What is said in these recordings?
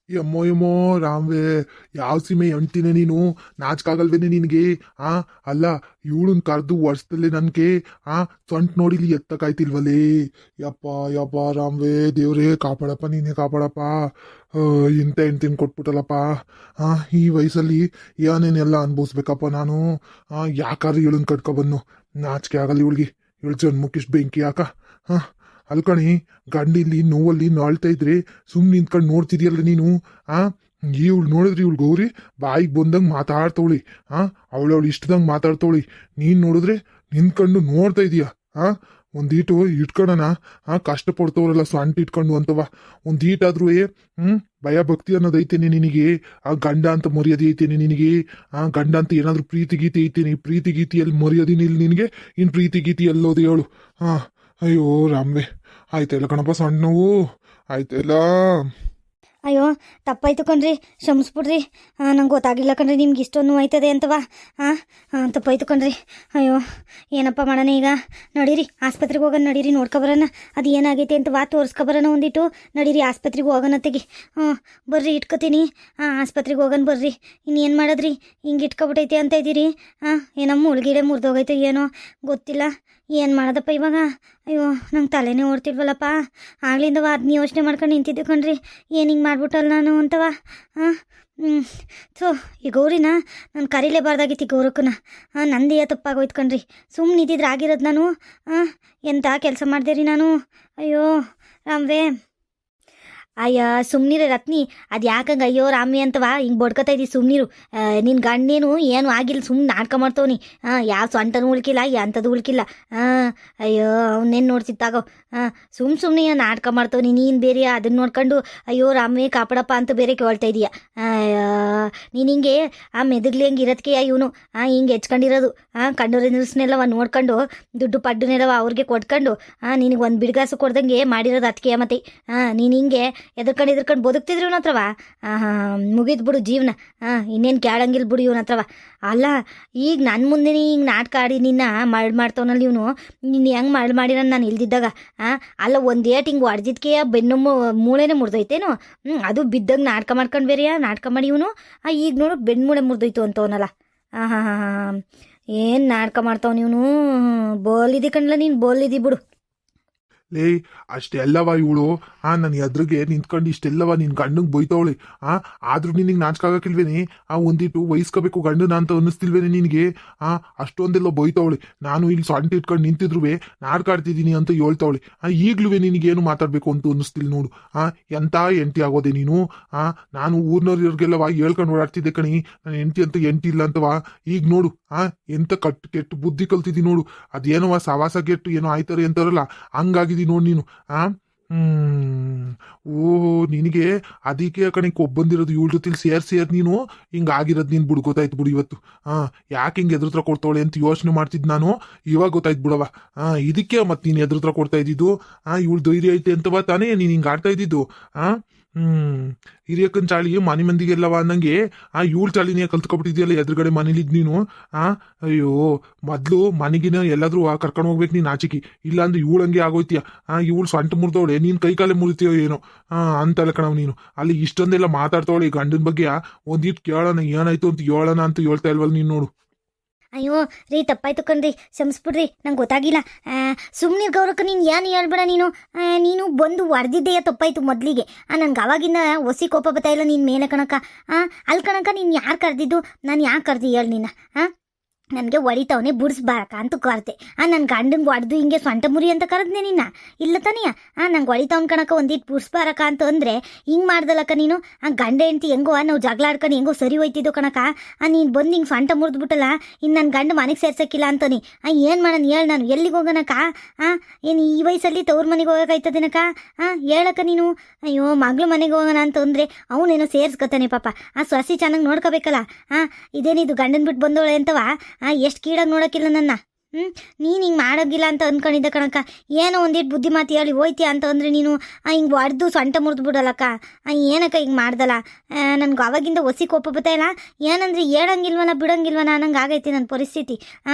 ಯಮ್ಮೋ ಯಮ್ಮೋ ರಾಮ್ವೆ, ಯಾವ ಸೀಮೆ ಅಂಟಿನೇ ನೀನು? ನಾಚ್ಕಾಗಲ್ವೇನೆ ನಿನಗೆ? ಆ ಅಲ್ಲ, ಇವಳನ್ ಕರೆದು ವರ್ಷದಲ್ಲಿ ನನ್ಗೆ ಸೊಂಟ ನೋಡಿಲಿ ಎತ್ತಕ್ಕಾಯ್ತಿಲ್ವಲೇ? ಯಪ್ಪ ಯಪ್ಪ ರಾಮ್ವೆ, ದೇವ್ರೇ ಕಾಪಾಡಪ್ಪ, ನೀನೇ ಕಾಪಾಡಪ್ಪ. ಇಂಥ ಹೆಂಡ್ತಿನ ಕೊಟ್ಬಿಟ್ಟಲ್ಲಪ್ಪ. ಈ ವಯಸ್ಸಲ್ಲಿ ಏನೇನೆಲ್ಲ ಅನ್ಭವಿಸ್ಬೇಕಪ್ಪ ನಾನು. ಯಾಕಾದ್ರೆ ಇವಳನ್ ಕಟ್ಕೊಬನ್ನು? ನಾಚಿಕೆ ಆಗಲ್ಲ ಇವಳಿಗೆ. ಇವಳು ಜನ್ಮಕ್ಕಿಷ್ಟು ಬೆಂಕಿ ಯಾಕ? ಅಲ್ಕಣಿ, ಗಂಡಿಲ್ಲಿ ನೋವಲ್ಲಿ ನಾಳ್ತಾ ಇದ್ರೆ ಸುಮ್ಮನೆ ನಿಂತ್ಕೊಂಡು ನೋಡ್ತಿದ್ಯಲ್ಲ ನೀನು. ಆ ಇವಳು ನೋಡಿದ್ರಿ, ಇವಳು ಗೌರಿ ಬಾಯಿಗೆ ಬಂದಂಗೆ ಮಾತಾಡ್ತವಳಿ. ಅವಳವಳು ಇಷ್ಟದಂಗೆ ಮಾತಾಡ್ತವಳಿ. ನೀನು ನೋಡಿದ್ರೆ ನಿಂತ್ಕೊಂಡು ನೋಡ್ತಾ ಇದೀಯ. ಒಂದೀಟು ಇಟ್ಕೊಳ್ಳೋಣ. ಕಷ್ಟಪಡ್ತವ್ರಲ್ಲ ಸೊಂಟ ಇಟ್ಕೊಂಡು ಅಂತವ. ಒಂದೀಟಾದ್ರೂ ಭಯ ಭಕ್ತಿ ಅನ್ನೋದೈತೇನೆ ನಿನಗೆ? ಗಂಡ ಅಂತ ಮರ್ಯಾದೆ ಐತೇನೆ ನಿನಗೆ? ಗಂಡ ಅಂತ ಏನಾದ್ರೂ ಪ್ರೀತಿ ಗೀತಿ ಐತೇನೆ? ಪ್ರೀತಿ ಗೀತಿಯಲ್ಲಿ ಮರ್ಯಾದಿನ ಇಲ್ಲಿ ನಿನಗೆ? ಇನ್ನು ಪ್ರೀತಿ ಗೀತಿ ಎಲ್ಲೋದು ಹೇಳು? ಅಯ್ಯೋ ರಾಮ್ವೆ, ಆಯ್ತಲ್ಲ ಕಣಪ್ಪ, ಸಣ್ಣ ನೋವು ಆಯ್ತಲ್ಲ. ಅಯ್ಯೋ ತಪ್ಪಾಯ್ತು ಕಣ್ರಿ, ಕ್ಷಮಿಸ್ಬಿಡ್ರಿ. ನಂಗೆ ಗೊತ್ತಾಗಿಲ್ಲ ಕಣ್ರಿ ನಿಮ್ಗೆ ಇಷ್ಟೊಂದು ಆಯ್ತದೆ ಅಂತವಾ. ತಪ್ಪಾಯ್ತು ಕಣ್ರಿ. ಅಯ್ಯೋ ಏನಪ್ಪ ಮಾಡೋಣ ಈಗ? ನಡೀರಿ ಆಸ್ಪತ್ರೆಗೆ ಹೋಗೋಣ, ನಡೀರಿ ನೋಡ್ಕೊಬರೋಣ ಅದು ಏನಾಗೈತೆ ಅಂತವಾ, ತೋರಿಸ್ಕೊಬರೋಣ ಒಂದಿಟ್ಟು. ನಡೀರಿ ಆಸ್ಪತ್ರೆಗೆ ಹೋಗೋಣ ತೆಗಿ. ಬರ್ರಿ ಇಟ್ಕೋತೀನಿ. ಆಸ್ಪತ್ರೆಗೆ ಹೋಗೋಣ ಬರ್ರಿ. ಇನ್ನೇನು ಮಾಡೋದ್ರಿ, ಹಿಂಗೆ ಇಟ್ಕೊಬಿಟ್ಟೈತೆ ಅಂತ ಇದ್ದೀರಿ? ಏನಮ್ಮ ಮುಳುಗಿಡೆ ಮುರಿದೋಗೈತೆ ಏನೋ ಗೊತ್ತಿಲ್ಲ. ಏನು ಮಾಡೋದಪ್ಪ ಇವಾಗ? ಅಯ್ಯೋ ನಂಗೆ ತಲೆನೇ ಓಡ್ತಿಲ್ವಲ್ಲಪ್ಪ. ಆಗ್ಲಿಂದ ಅದನ್ನ ಯೋಚನೆ ಮಾಡ್ಕೊಂಡು ನಿಂತಿದ್ದೆ ಕಣ್ರಿ, ಏನು ಹಿಂಗೆ ಮಾಡ್ಬಿಟ್ಟಲ್ಲ ನಾನು ಅಂತವ. ಸೊ ಈ ಗೌರಿನ ನಾನು ಕರೀಲೇಬಾರ್ದಾಗಿತ್ತು, ಗೌರಕ್ಕನ. ನಂದೇ ತಪ್ಪಾಗೋಯ್ತು ಕಣ್ರಿ. ಸುಮ್ಮನೆ ಇದ್ದಿದ್ರೆ ಆಗಿರೋದು ನಾನು. ಎಂಥ ಕೆಲಸ ಮಾಡಿದೆ ರೀ ನಾನು. ಅಯ್ಯೋ ರಾಮ್ವೇ. ಅಯ್ಯ ಸುಮ್ಮನಿರು ರತ್ನಿ, ಅದು ಯಾಕಂಗೆ ಅಯ್ಯೋ ರಾಮಿ ಅಂತವಾ ಹಿಂಗೆ ಬಡ್ಕೊತಾ ಇದ್ದೀವಿ? ಸುಮ್ಮನಿರು. ನಿನ್ನ ಗಂಡೇನು ಏನು ಆಗಿಲ್ಲ, ಸುಮ್ಮನೆ ನಾಟಕ ಮಾಡ್ತವನಿ. ಯಾವ ಸೊಂಟನೂ ಉಳ್ಕಿಲ್ಲ, ಅಂಥದ್ದು ಉಳ್ಕಿಲ್ಲ. ಅಯ್ಯೋ ಅವನ್ನೇನು ನೋಡ್ತಿತ್ತಾಗೋ. ಸುಮ್ಮನೆ ನಾಟಕ ಮಾಡ್ತವನಿ ನೀನು ಬೇರೆ. ಅದನ್ನ ನೋಡ್ಕೊಂಡು ಅಯ್ಯೋ ರಾಮೇ ಕಾಪಾಡಪ್ಪ ಅಂತ ಬೇರೆ ಕೇಳ್ತಾ ಇದೀಯ. ನೀನು ಹಿಂಗೆ ಮೆದುಗ್ಲಿ ಹಂಗೆ ಇರೋದಕ್ಕೆ ಇವನು ಹಿಂಗೆ ಹೆಚ್ಕೊಂಡಿರೋದು. ಕಂಡೋರಿನೆಲ್ಲವ ನೋಡ್ಕೊಂಡು ದುಡ್ಡು ಪಡ್ಡುನೆಲ್ಲವ ಅವ್ರಿಗೆ ಕೊಟ್ಕೊಂಡು ನಿನಗೆ ಒಂದು ಬಿಡ್ಗಾಸು ಕೊಡ್ದಂಗೆ ಮಾಡಿರೋದು ಅದಕ್ಕೆ. ಮತ್ತೆ ನೀನು ಹಿಂಗೆ ಎದ್ರಕೊಂಡು ಬದುಕ್ತಿದ್ರು ಇವನ ಹತ್ರವ. ಮುಗಿದ್ ಬಿಡು ಜೀವನ. ಇನ್ನೇನು ಕೇಳಂಗಿಲ್ಲ ಬಿಡು ಇವನ ಹತ್ರವ. ಅಲ್ಲ ಈಗ ನನ್ನ ಮುಂದೆ ಹಿಂಗೆ ನಾಟಕ ಆಡಿ ನಿನ್ನ ಮರಳು ಮಾಡ್ತವನಲ್ಲಿ ಇವನು. ನಿನ್ನ ಹೆಂಗೆ ಮರಳು ಮಾಡಿರ ನಾನು ಇಲ್ದಿದ್ದಾಗ? ಅಲ್ಲ ಒಂದು ಏಟ್ ಹಿಂಗೆ ಹೊಡೆದಿದ್ಕೆ ಬೆನ್ನು ಮೂಳೆನೇ ಮುರಿದೋಯ್ತೇನೋ. ಅದು ಬಿದ್ದಾಗ ನಾಟಕ ಮಾಡ್ಕೊಂಡು ಬೇರೆಯಾ ನಾಟಕ ಮಾಡಿ ಇವನು. ಈಗ ನೋಡು ಬೆನ್ನು ಮೂಳೆ ಮುರಿದೋಯ್ತು ಅಂತವನಲ್ಲ. ಏನು ನಾಟಕ ಮಾಡ್ತಾವ ನೀವನು? ಬೋಲಿದಿ ಕಣ್ಲ ನೀನು, ಬೋಲಿದಿ ಬಿಡು. ಲೇ ಅಷ್ಟೆಲ್ಲವ ಇವಳು ನನ್ನ ಎದುರಿಗೆ ನಿಂತ್ಕೊಂಡು ಇಷ್ಟೆಲ್ಲವ ನಿನ್ ಗಂಡಂಗೆ ಬೈತವಳೆ. ಆದ್ರೂ ನಿನಗೆ ನಾಚ್ಕಾಗಕ್ಕಿಲ್ವೇನೆ? ಒಂದಿಟ್ಟು ವಹಿಸ್ಕೋಬೇಕು ಗಂಡನ ಅಂತ ಅನ್ನಿಸ್ತಿಲ್ವೇನೆ ನಿನಗೆ? ಅಷ್ಟೊಂದೆಲ್ಲ ಬೈತವಳೆ. ನಾನು ಇಲ್ಲಿ ಸೊಂಟ ಇಟ್ಕೊಂಡು ನಿಂತಿದ್ರು ನಾಡ್ಕಾಡ್ತಿದ್ದೀನಿ ಅಂತ ಹೇಳ್ತವಳೆ. ಈಗ್ಲೂ ನಿನಗೇನು ಮಾತಾಡ್ಬೇಕು ಅಂತ ಅನ್ನಿಸ್ತಿಲ್ಲ ನೋಡು. ಎಂತ ಎಂಟಿ ಆಗೋದೆ ನೀನು? ನಾನು ಊರ್ನವ್ರಿಗೆಲ್ಲವ ಹೇಳ್ಕೊಂಡು ಓಡಾಡ್ತಿದ್ದೆ ಕಣಿ, ನಾನು ಎಂಟಿ ಅಂತ ಎಂಟಿ ಇಲ್ಲ ಅಂತವಾ. ಈಗ ನೋಡು ಎಂತ ಕೆಟ್ಟು ಬುದ್ಧಿ ಕಲ್ತಿದ್ದಿ ನೋಡು. ಅದೇನವ ಸವಾಸ ಕೆಟ್ಟು ಏನೋ ಆಯ್ತಾರೆ ಅಂತಾರಲ್ಲ, ಹಂಗಾಗಿದ್ದಿ ನೋಡು ನೀನು. ಓಹೋ ನಿನಗೆ ಅದಕ್ಕೆ ಕಣಿ ಕೊಬ್ಬಂದಿರೋದು ಇವಳ ಜೊತೆಲಿ ಸೇರ್ ನೀನು ಹಿಂಗಾಗಿರೋದು ನೀನು ಬಿಡು. ಗೊತ್ತಾಯ್ತು ಬಿಡು ಇವತ್ತು. ಯಾಕೆ ಹಿಂಗೆ ಎದುರುತ್ರ ಕೊಡ್ತಾವಳೆ ಅಂತ ಯೋಚನೆ ಮಾಡ್ತಿದ್ ನಾನು. ಇವಾಗ ಗೊತ್ತಾಯ್ತು ಬಿಡವ. ಇದಕ್ಕೆ ಮತ್ತೆ ನೀನು ಎದುರುತ್ರ ಕೊಡ್ತಾ ಇದ್ದಿದ್ದು. ಇವಳು ಧೈರ್ಯ ಐತೆ ಅಂತವಾ ತಾನೇ ನೀನು ಹಿಂಗೆ ಆಡ್ತಾ ಇದ್ದಿದ್ದು. ಹಿರಿಯಕ್ಕನ ಚಾಳಿ ಮನೆ ಮಂದಿಗೆಲ್ಲವ ಅನ್ನಂಗೆ ಇವಳು ಚಾಳಿನೇ ಕಲ್ತ್ಕೊಬಿಟ್ಟಿದ್ಯಲ್ಲ ಎದುರುಗಡೆ ಮನೇಲಿದ್ ನೀನು. ಅಯ್ಯೋ ಮೊದ್ಲು ಮನೆಗಿನ ಎಲ್ಲಾದ್ರೂ ಕರ್ಕೊಂಡು ಹೋಗ್ಬೇಕು ನೀನು ಆಚಿಕಿ. ಇಲ್ಲಾಂದ್ರೆ ಇವಳಂಗೆ ಆಗೋಯ್ತೀಯ. ಇವಳು ಸೊಂಟ ಮುರಿದವಳೆ, ನೀನು ಕೈ ಕಾಲೇ ಮುರಿತೀಯೋ ಏನೋ ಅಂತಲ್ಲ ಕಣವ್ ನೀನು. ಅಲ್ಲಿ ಇಷ್ಟೊಂದೆಲ್ಲ ಮಾತಾಡ್ತವಳೆ ಗಂಡನ ಬಗ್ಗೆ. ಒಂದಿಟ್ಟು ಕೇಳೋಣ ಏನಾಯ್ತು ಅಂತ ಹೇಳೋಣ ಅಂತ ಹೇಳ್ತಾ ಇಲ್ವಲ್ಲ ನೀನು ನೋಡು. ಅಯ್ಯೋ ರೀ ತಪ್ಪಾಯ್ತು ಕಣ್ರಿ, ಕ್ಷಮಿಸ್ಬಿಡ್ರಿ, ನಂಗೆ ಗೊತ್ತಾಗಿಲ್ಲ. ಸುಮ್ಮನೆ ಗೌರಕ್ಕ ನೀನು ಏನು ಹೇಳ್ಬೇಡ. ನೀನು ಬಂದು ಹೊಡೆದಿದ್ದೆಯ ತಪ್ಪಾಯ್ತು ಮೊದಲಿಗೆ. ನನ್ಗೆ ಅವಾಗಿಂದ ಹೊಸಿ ಕೋಪ ಬರ್ತಾಯಿಲ್ಲ ನಿನ್ನ ಮೇಲೆ ಕಣಕ್ಕ. ಅಲ್ಲಿ ಕಣಕ್ಕ ನೀನು ಯಾರು ಕರೆದಿದ್ದು? ನಾನು ಯಾಕೆ ಕರೆದಿ ಹೇಳಿ ನಿನ್ನ? ನನಗೆ ಹೊಡಿತಾವನೆ ಬುಡ್ಸ್ಬಾರಕ ಅಂತ ಕರೆದೆ. ನನ್ನ ಗಂಡಂಗೆ ಹೊಡೆದು ಹಿಂಗೆ ಸೊಂಟ ಮುರಿ ಅಂತ ಕರೆದ್ನೆ ನಿನ್ನ? ಇಲ್ಲ ತಾನೆಯ? ನಂಗೆ ಹೊಡಿತಾವನ್ ಕಣಕ ಒಂದಿಟ್ಟು ಬುಡ್ಸ್ಬಾರಕ ಅಂತ ಅಂದರೆ ಹಿಂಗೆ ಮಾಡ್ದಲ್ಲಕ್ಕ ನೀನು. ಗಂಡ ಹೆಂಡ್ತಿ ಹೆಂಗೋ ನಾವು ಜಗಳ ಆಡ್ಕೊಂಡು ಹೆಂಗೋ ಸರಿ ಹೋಯ್ತಿದ್ದೋ ಕಣಕ. ನೀನು ಬಂದು ಹಿಂಗೆ ಸೊಂಟ ಮುರಿದ್ಬಿಟ್ಟಲ್ಲ, ಇನ್ನು ನನ್ನ ಗಂಡ ಮನೆಗೆ ಸೇರ್ಸಕ್ಕಿಲ್ಲ ಅಂತಾನೆ. ಏನು ಮಾಡೋಣ ಹೇಳಿ, ನಾನು ಎಲ್ಲಿಗೆ ಹೋಗೋಣಕ್ಕ? ಏನು ಈ ವಯಸ್ಸಲ್ಲಿ ತವ್ರ ಮನೆಗೆ ಹೋಗೋಕ್ಕಾಯ್ತದೇನಕ್ಕ? ಹೇಳಕ್ಕ ನೀನು. ಅಯ್ಯೋ ಮಗಳು ಮನೆಗೆ ಹೋಗೋಣ ಅಂತಂದರೆ ಅವನೇನೋ ಸೇರಿಸ್ಕೊತಾನೆ ಪಾಪ. ಸೊಸಿ ಚೆನ್ನಾಗಿ ನೋಡ್ಕೋಬೇಕಲ್ಲ. ಇದೇನಿದು ಗಂಡನ ಬಿಟ್ಟು ಬಂದವಳೆ ಅಂತವ ಎಷ್ಟು ಕೀಳಾಗಿ ನೋಡೋಕ್ಕಿಲ್ಲ ನನ್ನ. ನೀನು ಹಿಂಗೆ ಮಾಡೋಂಗಿಲ್ಲ ಅಂತ ಅಂದ್ಕೊಂಡಿದ್ದೆ ಕಣಕ್ಕ. ಏನೋ ಒಂದಿಟ್ಟು ಬುದ್ಧಿ ಮಾತು ಹೇಳಿ ಹೋಯ್ತೀಯ ಅಂತ ಅಂದರೆ ನೀನು ಹಿಂಗೆ ಹೊಡೆದು ಸೊಂಟ ಮುರಿದು ಬಿಡೋಲ್ಲಕ್ಕ. ಏನಕ್ಕ ಹಿಂಗೆ ಮಾಡ್ದಲ್ಲ? ನನಗೆ ಅವಾಗಿಂದ ಹೊಸಿ ಕೋಪ ಬರ್ತಾಯಿಲ್ಲ. ಏನಂದ್ರೆ ಹೇಳಂಗಿಲ್ವನ ಬಿಡೋಂಗಿಲ್ವನ ಅನ್ನಂಗೆ ಆಗೈತಿ ನನ್ನ ಪರಿಸ್ಥಿತಿ.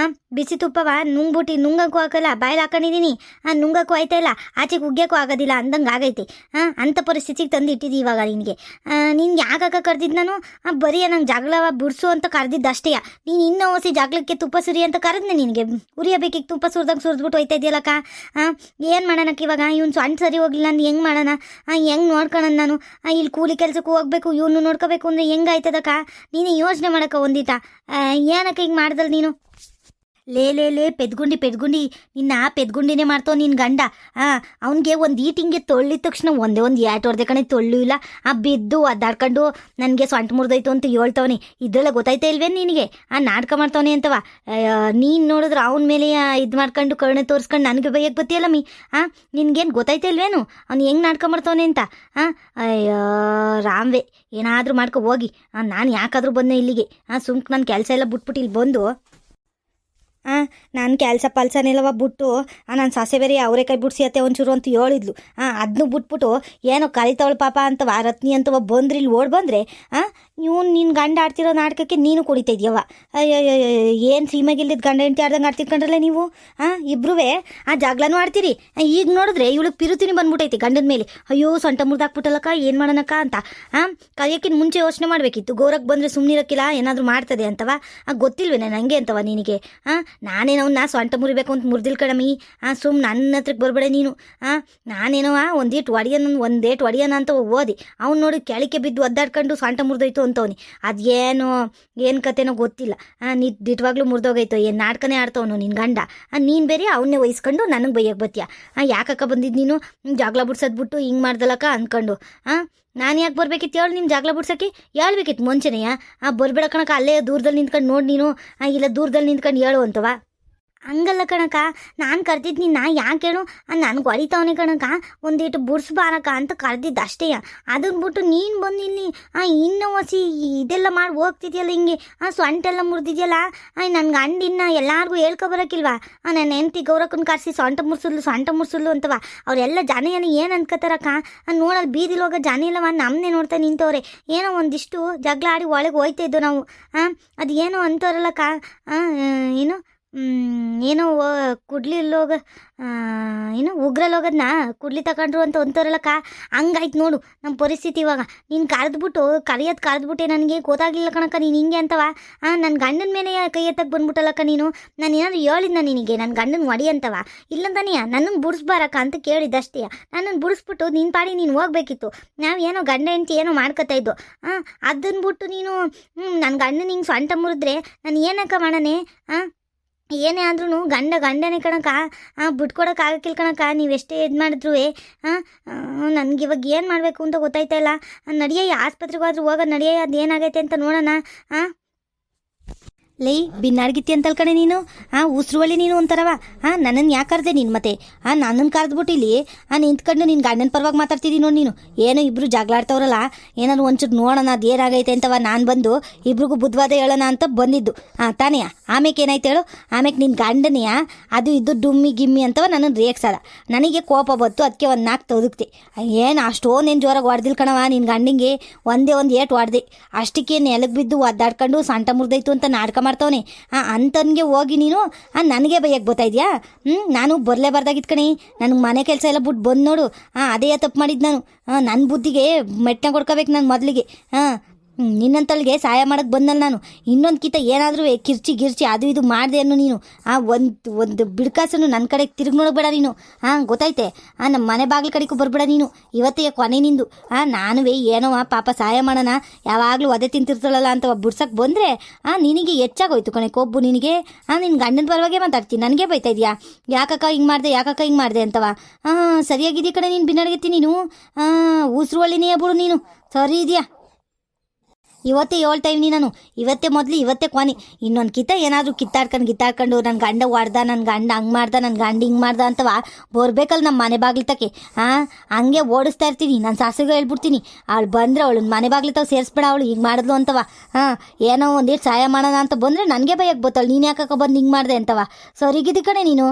ಬಿಸಿ ತುಪ್ಪವ ನುಂಗಕ್ಕೂ ಆಗಲ್ಲ, ಬಾಯಲ್ಲಿ ಹಾಕೊಂಡಿದ್ದೀನಿ, ನುಂಗಕ್ಕೂ ಆಯ್ತಾ ಇಲ್ಲ, ಆಚೆಗೆ ಉಗ್ಗಕ್ಕೂ ಆಗೋದಿಲ್ಲ ಅಂದಂಗೆ ಆಗೈತಿ. ಅಂಥ ಪರಿಸ್ಥಿತಿಗೆ ತಂದು ಇಟ್ಟಿದ್ದೀವಿ ಇವಾಗ ನಿನಗೆ. ನಿನ್ಗೆ ಯಾಕಕ್ಕ ಕರೆದಿದ್ದು ನಾನು? ಬರೀ ನಂಗೆ ಜಗಳವ ಬಿಡಿಸು ಅಂತ ಕರೆದಿದ್ದು ಅಷ್ಟೇ. ನೀನು ಇನ್ನೂ ಹೊಸಿ ಜಗಳಕ್ಕೆ ತುಪ್ಪ ಸುರಿ ಅಂತ ಕರೆದ್ನೆ ನಿನಗೆ. ಉರಿಯಬೇಕಿಗೆ ತುಪ್ಪ ಸುರಿದಂಗೆ ಸುರಿದ್ಬಿಟ್ಟು ಹೋಯ್ತಾ ಇದೆಯಲ್ಲಕ್ಕ. ಏನು ಮಾಡೋಣಕ್ಕೆ ಇವಾಗ? ಇವ್ನು ಸಣ್ಣ ಸರಿ ಹೋಗಿಲ್ಲ ಅಂದ್ರೆ ಹೆಂಗೆ ಮಾಡೋಣ? ಹೆಂಗೆ ನೋಡ್ಕೊಳ್ಳೋಣ ನಾನು? ಇಲ್ಲಿ ಕೂಲಿ ಕೆಲಸಕ್ಕೂ ಹೋಗ್ಬೇಕು, ಇವನು ನೋಡ್ಕೋಬೇಕು ಅಂದರೆ ಹೆಂಗಾಯ್ತದಕ್ಕ? ನೀನು ಯೋಚನೆ ಮಾಡೋಕ್ಕ ಒಂದಿಟ. ಏನಕ್ಕೆ ಹಿಂಗೆ ಮಾಡ್ದಲ್ಲ ನೀನು? ಲೇ ಪೆದ್ಗುಂಡಿ ನಿನ್ನ ಪೆದ್ಗುಂಡಿನೇ ಮಾಡ್ತಾವ ನಿನ್ನ ಗಂಡ. ಅವನಿಗೆ ಒಂದು ಈಟಿಂಗೆ ತೊಳ್ಳಿದ ತಕ್ಷಣ ಒಂದೇ ಒಂದು ಏಟು ಹೊಡೆದ ಕಣೆ ತೊಳ್ಳು ಇಲ್ಲ. ಬಿದ್ದು ಒದ್ದಾಡ್ಕೊಂಡು ನನಗೆ ಸೊಂಟ ಮುರಿದೋಯ್ತು ಅಂತ ಹೇಳ್ತವನಿ. ಇದೆಲ್ಲ ಗೊತ್ತಾಯ್ತಾ ಇಲ್ವೇ ನಿನಗೆ? ನಾಟಕ ಮಾಡ್ತಾವನೆ ಅಂತವ. ನೀನು ನೋಡಿದ್ರೆ ಅವನ ಮೇಲೆ ಇದು ಮಾಡ್ಕೊಂಡು ಕರುಣೆ ತೋರಿಸ್ಕೊಂಡು ನನಗೆ ಬೈಯಕ್ಕೆ ಬತ್ತೀಯಲ್ಲ ನಿನ್ಗೇನು ಗೊತ್ತಾಯ್ತಾ ಇಲ್ವೇನು ಅವ್ನು ಹೆಂಗೆ ನಾಟಕ ಮಾಡ್ತಾವನೆ ಅಂತ? ಅಯ್ಯೋ ರಾಮ್ವೆ, ಏನಾದರೂ ಮಾಡ್ಕೊ ಹೋಗಿ. ನಾನು ಯಾಕಾದರೂ ಬಂದೆ ಇಲ್ಲಿಗೆ? ಸುಮ್ಕೆ ನನ್ನ ಕೆಲಸ ಎಲ್ಲ ಬಿಟ್ಬಿಟ್ಟು ಇಲ್ಲಿ ಬಂದು ನಾನು ಕೆಲಸ ಪಲ್ಸನೆಲ್ಲವ ಬಿಟ್ಟು ನಾನು ಸಸೆ ಬೇರೆ ಅವರೇ ಬಿಡ್ಸಿ ಅತ್ತೆ ಒಂಚೂರು ಅಂತ ಹೇಳಿದ್ಲು. ಅದನ್ನೂ ಬಿಟ್ಬಿಟ್ಟು ಏನೋ ಕರಿತಾವಳು ಪಾಪ ಅಂತವ ರತ್ನಿ ಅಂತವ ಬಂದ್ರಿ ಇಲ್ಲಿ ಓಡ್ ಬಂದರೆ ಇವ್ನು ನಿನ್ನ ಗಂಡ ಆಡ್ತಿರೋ ನಾಟಕಕ್ಕೆ ನೀನು ಕುಡಿತಾ ಇದೆಯವ. ಅಯ್ಯೋ ಏನು ಸೀಮೆಗಿಲ್ದಿದ್ದು ಗಂಡ ಹೆಂಡತಿ ಆಡ್ದಂಗೆ ಆಡ್ತಿರ್ಕೊಂಡ್ರಲ್ಲ ನೀವು. ಇಬ್ರೂ ಜಗಳನೂ ಆಡ್ತೀರಿ. ಈಗ ನೋಡಿದ್ರೆ ಇವಳಿಗೆ ಪಿರುತಿನಿ ಬಂದ್ಬಿಟ್ಟೈತಿ ಗಂಡನ ಮೇಲೆ. ಅಯ್ಯೋ ಸೊಂಟ ಮುರಿದಾಕ್ಬಿಟ್ಟಲ್ಲಕ್ಕ, ಏನು ಮಾಡೋಣಕ್ಕ ಅಂತ. ಕಲಿಯೋಕ್ಕಿಂತ ಮುಂಚೆ ಯೋಚನೆ ಮಾಡಬೇಕಿತ್ತು. ಗೋರಕ್ಕೆ ಬಂದರೆ ಸುಮ್ಮನಿರಕ್ಕಿಲ್ಲ, ಏನಾದರೂ ಮಾಡ್ತದೆ ಅಂತವ. ಗೊತ್ತಿಲ್ವೇನೆ ನನಗೆ ಅಂತವ ನಿನಗೆ? ನಾನೇನೋ ನಾ ಸೊಂಟ ಮುರಿಬೇಕು ಅಂತ ಮುರಿದಿಲ್ ಕಣಮಿ. ನನ್ನ ಹತ್ರಕ್ಕೆ ಬರಬೇಡ ನೀನು. ನಾನೇನೋ ಒಂದೇಟು ಒಡಿಯೋಣ ಅಂತ ಓದಿ ಅವ್ನು ನೋಡಿ ಕೆಳಕ್ಕೆ ಬಿದ್ದು ಒದ್ದಾಡ್ಕೊಂಡು ಸೊಂಟ ಮುರಿದೋಯ್ತು ಅಂತವನಿ. ಅದೇನೋ ಏನು ಕತೆನೋ ಗೊತ್ತಿಲ್ಲ. ದಿಟ್ವಾಗ್ಲೂ ಮುರಿದೋಗೈತೋ, ಏನು ನಾಟಕನೇ ಆಡ್ತವನು ನಿನ್ನ ಗಂಡ. ನೀನು ಬೇರೆ ಅವನ್ನೇ ವಹಿಸ್ಕೊಂಡು ನನಗೆ ಬೈಯಕ್ಕೆ ಬತ್ತೀಯ. ಯಾಕಕ್ಕ ಬಂದಿದ್ದು ನೀನು? ಜಗಳ ಬಿಡ್ಸೋದ್ಬಿಟ್ಟು ಹಿಂಗೆ ಮಾಡ್ದಲಕ್ಕ ಅಂದ್ಕೊಂಡು. ನಾನು ಯಾಕೆ ಬರ್ಬೇಕಿತ್ತು ಹೇಳು? ನಿಮ್ಮ ಜಗಳ ಬಿಡ್ಸೋಕ್ಕೆ ಹೇಳ್ಬೇಕಿತ್ತು ಮುಂಚೆನೆಯ. ಬರ್ಬೇಡ ಕಣಕ, ಅಲ್ಲೇ ದೂರದಲ್ಲಿ ನಿಂತ್ಕೊಂಡು ನೋಡಿ ನೀನು. ಇಲ್ಲ ದೂರದಲ್ಲಿ ನಿಂತ್ಕೊಂಡು ಹೇಳು ಅಂತವ. ಹಂಗಲ್ಲ ಕಣಕ, ನಾನು ಕರ್ದಿದ್ದು ನಿನ್ನ ಯಾಕೆ ಹೇಳು? ನನಗೆ ಹೊಡಿತಾವನೆ ಕಣಕ, ಒಂದಿಟ್ಟು ಬುಡ್ಸ್ಬಾರಕ ಅಂತ ಕರ್ದಿದ್ದು ಅಷ್ಟೇ. ಅದನ್ನ ಬಿಟ್ಟು ನೀನು ಬಂದಿಲ್ಲಿ ಇನ್ನೂ ಹೊಸಿ ಇದೆಲ್ಲ ಮಾಡಿ ಹೋಗ್ತಿದ್ಯಲ್ಲ, ಹಿಂಗೆ ಸೊಂಟೆಲ್ಲ ಮುರಿದಿದ್ಯಲ್ಲ. ನನ್ನ ಗಂಡಿನ್ನ ಎಲ್ಲರಿಗೂ ಹೇಳ್ಕೊಬರಕ್ಕಿಲ್ವಾ? ನನ್ನ ಹೆಂಡತಿ ಗೌರಕ್ಕನ ಕರೆಸಿ ಸೊಂಟ ಮುರ್ಸುದ್ಲು ಅಂತವ. ಅವರೆಲ್ಲ ಜನ ಏನು ಅನ್ಕೋತಾರಕ್ಕ? ನೋಡಲ್ಲಿ ಬೀದಿಲಿ ಹೋಗೋ ಜನ ಇಲ್ಲವ ನಮ್ಮನ್ನೇ ನೋಡ್ತಾ ನಿಂತವ್ರೆ. ಏನೋ ಒಂದಿಷ್ಟು ಜಗಳ ಆಡಿ ಒಳಗೆ ಹೋಯ್ತಾ ಇದ್ದೋ ನಾವು. ಅದು ಏನೋ ಅಂತವ್ರಲ್ಲಕ್ಕ, ಏನೋ ಕುಡ್ಲಿಲ್ಲೋಗ ಏನೋ ಉಗ್ರಲ್ಲೋಗದನ್ನ ಕುಡ್ಲಿ ತಗೊಂಡ್ರು ಅಂತ ಅಂತಾರಲ್ಲಕ್ಕ. ಹಂಗಾಯ್ತು ನೋಡು ನಮ್ಮ ಪರಿಸ್ಥಿತಿ ಇವಾಗ. ನೀನು ಕರೆದ್ಬಿಟ್ಟೆ ನನಗೆ ಗೊತ್ತಾಗಲಿಲ್ಲ ಕಣಕ್ಕ ನೀನು ಹಿಂಗೆ ಅಂತವ. ನನ್ನ ಗಂಡನ ಮೇಲೆ ಕೈ ಎತ್ತಕ್ಕೆ ಬಂದ್ಬಿಟ್ಟಲ್ಲಕ್ಕ ನೀನು. ನಾನು ಏನಾದ್ರು ಹೇಳಿದ್ನ ನಿನಗೆ ನನ್ನ ಗಂಡನ ಒಡಿ ಅಂತವ? ಇಲ್ಲಂತಾನೆಯ ನನ್ನನ್ನು ಬುಡಿಸ್ಬಾರಕ್ಕ ಅಂತ ಕೇಳಿದ್ದಷ್ಟೇ. ನನ್ನನ್ನು ಬುಡಿಸ್ಬಿಟ್ಟು ನಿನ್ನ ಪಾಡಿ ನೀನು ಹೋಗ್ಬೇಕಿತ್ತು. ನಾವು ಏನೋ ಗಂಡ ಹೆಂಡತಿ ಏನೋ ಮಾಡ್ಕೊತಾ ಇದ್ದೋ. ಅದನ್ನ ಬಿಟ್ಟು ನೀನು ನನ್ನ ಗಂಡನ ಹಿಂಗೆ ಸೊಂಟ ಮುರಿದ್ರೆ ನಾನು ಏನಕ್ಕ ಮಾಡಣೆ? ಏನೇ ಆದ್ರೂ ಗಂಡನೇ ಕಣಕ್ಕ. ಬಿಟ್ಕೊಡೋಕ್ಕಾಗಕ್ಕಿಲ್ಲ ಕಣಕ್ಕ, ನೀವೆಷ್ಟೇ ಇದು ಮಾಡಿದ್ರು. ನನಗಿವಾಗ ಏನು ಮಾಡಬೇಕು ಅಂತ ಗೊತ್ತಾಯ್ತಾ ಇಲ್ಲ. ನಡಿಯಯ್ಯ, ಆಸ್ಪತ್ರೆಗೆ ಹೋದ್ರೂ ಹೋಗೋದು ನಡಿಯಯ್ಯ. ಅದು ಏನಾಗೈತೆ ಅಂತ ನೋಡೋಣ. ಲೈ ಬಿನ್ನಾಡ್ಗಿತ್ತಿ ಅಂತಲ್ ಕಣೆ ನೀನು. ಉಸ್ರುವಳ್ಳಿ ನೀನು ಅಂತಾರವ. ನನ್ನನ್ನು ಯಾಕೆ ಕರೆದೆ ನೀನು? ಮತ್ತೆ ನನ್ನನ್ನು ಕರೆದ್ಬಿಟ್ಟು ಇಲ್ಲಿ ನಿಂತ್ಕೊಂಡು ನಿನ್ನ ಗಂಡನ ಪರವಾಗಿ ಮಾತಾಡ್ತಿದ್ದೀನಿ ನೋಡಿ ನೀನು. ಏನೋ ಇಬ್ಬರು ಜಗಳಾಡ್ತವ್ರಲ್ಲ, ಏನಾದ್ರು ಒಂಚೂರು ನೋಡೋಣ ಅದು ಏನಾಗೈತೆ ಅಂತವ. ನಾನು ಬಂದು ಇಬ್ರಿಗೂ ಬುದ್ಧವಾದ ಹೇಳೋಣ ಅಂತ ಬಂದಿದ್ದು. ತಾನೆಯಾ? ಆಮೇಲೆ ಏನಾಯ್ತು ಹೇಳು? ಆಮೇಲೆ ನಿನ್ನ ಗಂಡನೆಯ ಅದು ಇದು ಡುಮ್ಮಿ ಗಿಮ್ಮಿ ಅಂತವ ನನ್ನನ್ನು ರೇಗ್ಸದ. ನನಗೆ ಕೋಪ ಬಂತು, ಅದಕ್ಕೆ ಒಂದು ನಾಲ್ಕು ತೊದಕ್ತೆ. ಏನು ಅಷ್ಟೊಂದೇನು ಜೋರಾಗಿ ಹೊಡೆದಿಲ್ ಕಣವ ನಿನ್ನ ಗಂಡಿಗೆ. ಒಂದೇ ಒಂದು ಏಟು ಹೊಡೆದೆ ಅಷ್ಟಕ್ಕೆ ನೆಲಕ್ಕೆ ಬಿದ್ದು ಒದ್ದಾಡ್ಕೊಂಡು ಸೊಂಟ ಮುರಿದೈತು ಅಂತ ನಾಟಕ ಮಾಡ್ತವನೆ. ಅಂತನ್ಗೆ ಹೋಗಿ ನೀನು ನನಗೆ ಬೈಯಕ್ಕೆ ಬರ್ತಾಯಿದ್ಯಾ? ನಾನು ಬರಲೇಬಾರ್ದಾಗಿತ್ತು ಕಣಿ. ನನಗೆ ಮನೆ ಕೆಲಸ ಎಲ್ಲ ಬಿಟ್ಟು ಬಂದು ನೋಡು. ಅದೇ ತಪ್ಪು ಮಾಡಿದ್ದು ನಾನು. ನನ್ನ ಬುದ್ಧಿಗೆ ಮೆಟ್ಟನೆ ಕೊಡ್ಕೋಬೇಕು ನಾನು ಮೊದಲಿಗೆ. ನಿನ್ನಂತಳಿಗೆ ಸಹಾಯ ಮಾಡೋಕ್ಕೆ ಬಂದಲ್ಲ ನಾನು. ಇನ್ನೊಂದು ಕಿತ ಏನಾದರೂ ಗಿರ್ಚಿ ಅದು ಇದು ಮಾಡಿದೆ ಅನ್ನೋ ನೀನು. ಒಂದು ಬಿಡ್ಕಾಸನ್ನು ನನ್ನ ಕಡೆಗೆ ತಿರುಗಿ ನೋಡಬೇಡ ನೀನು. ಗೊತ್ತಾಯ್ತೆ? ನಮ್ಮ ಮನೆ ಬಾಗಿಲು ಕಡೆಗೂ ಬರಬೇಡ ನೀನು. ಇವತ್ತಿಗೆ ಕೊನೆ ನಿಂದು. ನಾನುವೇ ಏನೋ ಪಾಪ ಸಹಾಯ ಮಾಡೋಣ, ಯಾವಾಗಲೂ ಒದೆ ತಿಂತಿರ್ತಾಳಲ್ಲ ಅಂತ ಬಿಡ್ಸಕ್ಕೆ ಬಂದರೆ ನಿನಗೆ ಹೆಚ್ಚಾಗೋಯ್ತು ಕಣೆ ಕೊಬ್ಬು ನಿನಗೆ. ನಿನ್ನ ಗಂಡನ ಪರವಾಗೇ ಮಾತಾಡ್ತೀನಿ, ನನಗೆ ಬೈತಾ ಇದೆಯಾ? ಯಾಕಕ್ಕ ಹಿಂಗೆ ಮಾಡಿದೆ ಅಂತವ. ಸರಿಯಾಗಿದೆಯಾ ಕಣೆ ನೀನು ಬಿನ್ನಡಗತ್ತಿ ನೀನು. ಉಸಿರು ಒಳ್ಳಿನೇ ಬಿಡು ನೀನು. ಸರಿ ಇದೆಯಾ? ಇವತ್ತೇ ಹೇಳ್ತಾ ಇವ್ನಿ ನಾನು, ಇವತ್ತೇ ಮೊದಲು ಇವತ್ತೇ ಕೊನೆ. ಇನ್ನೊಂದು ಏನಾದರೂ ಕಿತ್ತಾಡ್ಕೊಂಡು ನನ್ನ ಗಂಡ ಹೊಡ್ದ, ನನ್ನ ಗಂಡ ಹಂಗೆ ಮಾಡ್ದ, ನನ್ನ ಗಂಡ ಹಿಂಗೆ ಮಾಡ್ದ ಅಂತವ ಬರ್ಬೇಕಲ್ಲ ನಮ್ಮ ಮನೆ ಬಾಗಿಲು ತಕ್ಕೆ. ಹಂಗೆ ಓಡಿಸ್ತಾ ಇರ್ತೀನಿ. ನಾನು ಸಾಸಿಗೆ ಹೇಳ್ಬಿಡ್ತೀನಿ, ಅವಳು ಬಂದರೆ ಅವಳು ಮನೆ ಬಾಗಿಲು ತಾವು ಸೇರಿಸ್ಬೇಡ, ಅವಳು ಹಿಂಗೆ ಮಾಡಿದ್ಲು ಅಂತವ. ಏನೋ ಒಂದೇಟು ಸಹಾಯ ಮಾಡೋಣ ಅಂತ ಬಂದರೆ ನನಗೆ ಭಯಕ್ಕೆ ಬತ್ತವಳು, ನೀನು ಯಾಕಕ್ಕ ಬಂದು ಹಿಂಗೆ ಮಾಡಿದೆ ಅಂತವ. ಸರಿಗಿದ್ದಿ ಕಣೆ ನೀನು.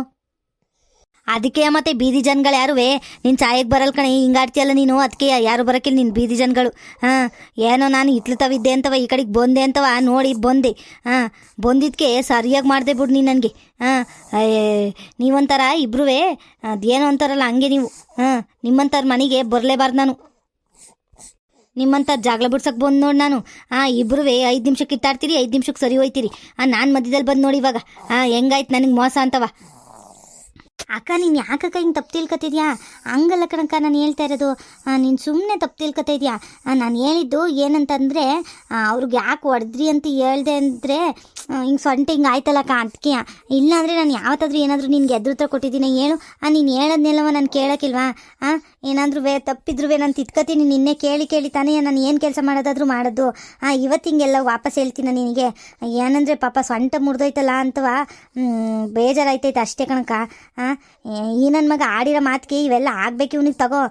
ಅದಕ್ಕೆ ಮತ್ತೆ ಬೀದಿ ಜನಗಳು ಯಾರುವೆ ನೀನು ಚಾಯಕ್ಕೆ ಬರಲ್ ಕಣೆ, ಹಿಂಗಾಡ್ತೀಯಲ್ಲ ನೀನು. ಅದಕ್ಕೆ ಯಾರು ಬರೋಕ್ಕಿಲ್ಲ ನಿನ್ನ ಬೀದಿ ಜನಗಳು. ಏನೋ ನಾನು ಇತ್ಲು ತವಿದ್ದೆ ಅಂತವ, ಈ ಕಡೆಗೆ ಬಂದೆ ಅಂತವ, ನೋಡಿ ಬಂದೆ. ಬಂದಿದ್ದಕ್ಕೆ ಸರಿಯಾಗಿ ಮಾಡಿದೆ ಬಿಡು ನೀನು ನನಗೆ. ನೀವೊಂಥರ ಇಬ್ರೂ ಅದೇನೋ ಅಂತಾರಲ್ಲ ಹಂಗೆ ನೀವು. ನಿಮ್ಮಂಥರ ಮನೆಗೆ ಬರಲೇಬಾರ್ದು ನಾನು. ನಿಮ್ಮಂಥ ಜಗಳ ಬಿಡ್ಸಕ್ಕೆ ಬಂದು ನೋಡಿ ನಾನು. ಇಬ್ರೂ 5 ನಿಮಿಷಕ್ಕೆ ಕಿತ್ತಾಡ್ತೀರಿ, 5 ನಿಮಿಷಕ್ಕೆ ಸರಿ ಹೋಯ್ತೀರಿ. ನಾನು ಮಧ್ಯದಲ್ಲಿ ಬಂದು ನೋಡಿ ಇವಾಗ ಹೆಂಗಾಯ್ತು ನನಗೆ ಮೋಸ ಅಂತವ. ಅಕ್ಕ ನೀನು ಯಾಕಕ್ಕ ಹಿಂಗೆ ತಪ್ಪು ತಿಳ್ಕೊತಿದ್ಯಾ? ಹಂಗಲ್ಲ ಕಣಕ್ಕ ನಾನು ಹೇಳ್ತಾ ಇರೋದು, ನೀನು ಸುಮ್ಮನೆ ತಪ್ಪು ತಿಳ್ಕೊತಾ ಇದೆಯಾ. ನಾನು ಹೇಳಿದ್ದು ಏನಂತಂದರೆ ಅವ್ರಿಗೆ ಯಾಕೆ ಹೊಡೆದ್ರಿ ಅಂತ ಹೇಳ್ದೆ ಅಂದರೆ ಹಿಂಗೆ ಸೊಂಟ ಹಿಂಗೆ ಆಯ್ತಲ್ಲಕ್ಕ ಅದಕ್ಕೆ. ಇಲ್ಲಾಂದರೆ ನಾನು ಯಾವತ್ತಾದ್ರೂ ಏನಾದರೂ ನಿನ್ಗೆ ಎದುರುತ್ರ ಕೊಟ್ಟಿದ್ದೀನಿ ಹೇಳು. ನೀನು ಹೇಳೋದ್ನೆಲ್ಲವ ನಾನು ಕೇಳೋಕ್ಕಿಲ್ವಾ? ಏನಾದ್ರೂ ತಪ್ಪಿದ್ರೂ ನಾನು ತಿದ್ಕೋತೀನಿ, ನಿನ್ನೆ ಕೇಳಿ ತಾನೇ ನಾನು ಏನು ಕೆಲಸ ಮಾಡೋದಾದ್ರೂ ಮಾಡೋದು. ಇವತ್ತು ಹಿಂಗೆಲ್ಲ ವಾಪಸ್ ಹೇಳ್ತೀನಿ ನಿನಗೆ. ಏನಂದರೆ ಪಾಪ ಸೊಂಟ ಮುರಿದೋಯ್ತಲ್ಲ ಅಂತವ ಬೇಜಾರಾಯ್ತೈತೆ ಅಷ್ಟೇ ಕಣಕ್ಕ. ಈ ನನ್ನ ಮಗ ಆಡಿರೋ ಮಾತಿಗೆ ಇವೆಲ್ಲ ಆಗಬೇಕು ಇವನಿಗೆ ತಗೋ.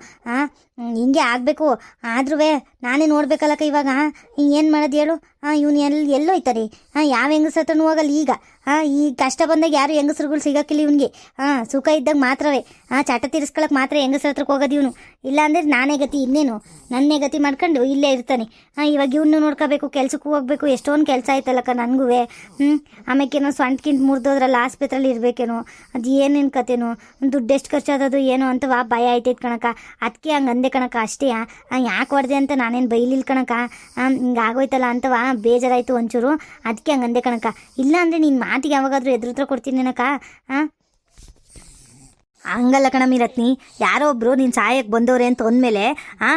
ಹಿಂಗೆ ಆಗಬೇಕು. ಆದ್ರೂ ನಾನೇ ನೋಡ್ಬೇಕಲ್ಲಕ್ಕ ಇವಾಗ. ಏನು ಮಾಡೋದು ಹೇಳು? ಇವನು ಎಲ್ಲೋಯ್ತಾರೆ? ಯಾವ ಹೆಂಗಸ್ರ ಹತ್ರನೂ ಹೋಗಲ್ಲ ಈಗ. ಈ ಕಷ್ಟ ಬಂದಾಗ ಯಾರು ಹೆಂಗಸ್ರುಗಳು ಸಿಗೋಕ್ಕಿಲ್ಲ ಇವನಿಗೆ. ಸುಖ ಇದ್ದಾಗ ಮಾತ್ರವೇ ಚಟ ತೀರಿಸ್ಕೊಳಕ್ಕೆ ಮಾತ್ರ ಹೆಂಗಸ್ರ ಹತ್ರಕ್ಕೆ ಹೋಗೋದು ಇವನು. ಇಲ್ಲಾಂದರೆ ನಾನೇ ಗತಿ, ಇನ್ನೇನು ನನ್ನೇ ಗತಿ ಮಾಡ್ಕೊಂಡು ಇಲ್ಲೇ ಇರ್ತಾನೆ. ಇವಾಗ ಇವನು ನೋಡ್ಕೋಬೇಕು, ಕೆಲ್ಸಕ್ಕೂ ಹೋಗ್ಬೇಕು. ಎಷ್ಟೊಂದು ಕೆಲಸ ಆಯ್ತಲ್ಲಕ್ಕ ನನಗೂ. ಆಮೇಕೇನೋ ಸೊಂಟಕ್ಕಿಂತ ಮುರಿದೋದ್ರಲ್ಲ ಆಸ್ಪತ್ರೆಯಲ್ಲಿ ಇರಬೇಕೇನೋ, ಅದು ಏನೇನು ಕತೆನೋ, ದುಡ್ಡು ಎಷ್ಟು ಖರ್ಚಾದದು ಏನೋ ಅಂತವ ಭಯ ಆಯ್ತೈತೆ ಕಣಕ್ಕ. ಅದಕ್ಕೆ ಹಂಗೆ ಅಂದೆ ಕಣಕ್ಕ ಅಷ್ಟೇ. ಯಾಕೆ ಹೊಡೆದೆ ಅಂತ ನಾನೇನು ಬೈಲಿಲ್ಲ ಕಣಕ್ಕ. ಹಿಂಗೆ ಆಗೋಯ್ತಲ್ಲ ಅಂತವ ಬೇಜಾರಾಯಿತು ಒಂಚೂರು, ಅದಕ್ಕೆ ಹಂಗೆ ಅಂದೆ ಕಣಕ್ಕ. ಇಲ್ಲ ಅಂದರೆ ನಿನ್ನ ಮಾತಿಗೆ ಯಾವಾಗಾದರೂ ಎದುರುತ್ರ ಕೊಡ್ತೀನಿ ಏನಕ್ಕ. ಹಂಗಲ್ಲ ಕಣಮಿ ರತ್ನಿ, ಯಾರೋ ಒಬ್ಬರು ನೀನು ಸಹಾಯಕ್ಕೆ ಬಂದವ್ರೆ ಅಂತ ಅಂದಮೇಲೆ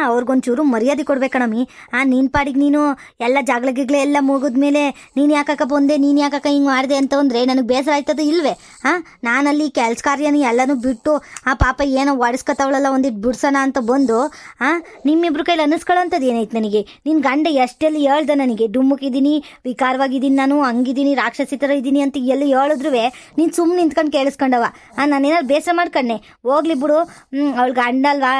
ಅವ್ರಿಗೊಂಚೂರು ಮರ್ಯಾದೆ ಕೊಡ್ಬೇಕು ಕಣಮಿ. ನಿನ್ನ ಪಾಡಿಗೆ ನೀನು ಎಲ್ಲ ಜಗಳ ಎಲ್ಲ ಮುಗಿದ್ಮೇಲೆ ನೀನು ಯಾಕಕ್ಕ ಬಂದೆ, ನೀನು ಯಾಕಕ್ಕ ಹಿಂಗೆ ಮಾಡಿದೆ ಅಂತ ಅಂದರೆ ನನಗೆ ಬೇಸರ ಆಯ್ತದ ಇಲ್ವೇ? ನಾನಲ್ಲಿ ಕೆಲಸ ಕಾರ್ಯನ ಎಲ್ಲನೂ ಬಿಟ್ಟು ಪಾಪ ಏನೋ ಒಡಿಸ್ಕೊತವಳಲ್ಲ ಒಂದಿಟ್ಟು ಬಿಡ್ಸೋಣ ಅಂತ ಬಂದು ನಿಮ್ಮಿಬ್ರು ಕೈಲಿ ಅನ್ನಿಸ್ಕೊಳ್ಳೋಂಥದ್ದು ಏನೈತೆ ನನಗೆ. ನಿನ್ನ ಗಂಡ ಎಷ್ಟೆಲ್ಲಿ ಹೇಳ್ದೆ ನನಗೆ, ಡುಮ್ಮಕ್ಕಿದ್ದೀನಿ, ವಿಕಾರವಾಗಿದ್ದೀನಿ, ನಾನು ಹಂಗಿದ್ದೀನಿ, ರಾಕ್ಷಸಿ ಥರ ಇದ್ದೀನಿ ಅಂತ ಎಲ್ಲ ಹೇಳಿದ್ರು ನೀನು ಸುಮ್ಮನೆ ನಿಂತ್ಕೊಂಡು ಕೇಳಿಸ್ಕೊಂಡವ. ನಾನೇನಾದ್ರು ಬೇಸರ ಮಾಡ್ಕೊಂಡೆ ಹೋಗ್ಲಿ ಬಿಡು, ಅವಳು ಗಂಡ ಅಲ್ವಾ,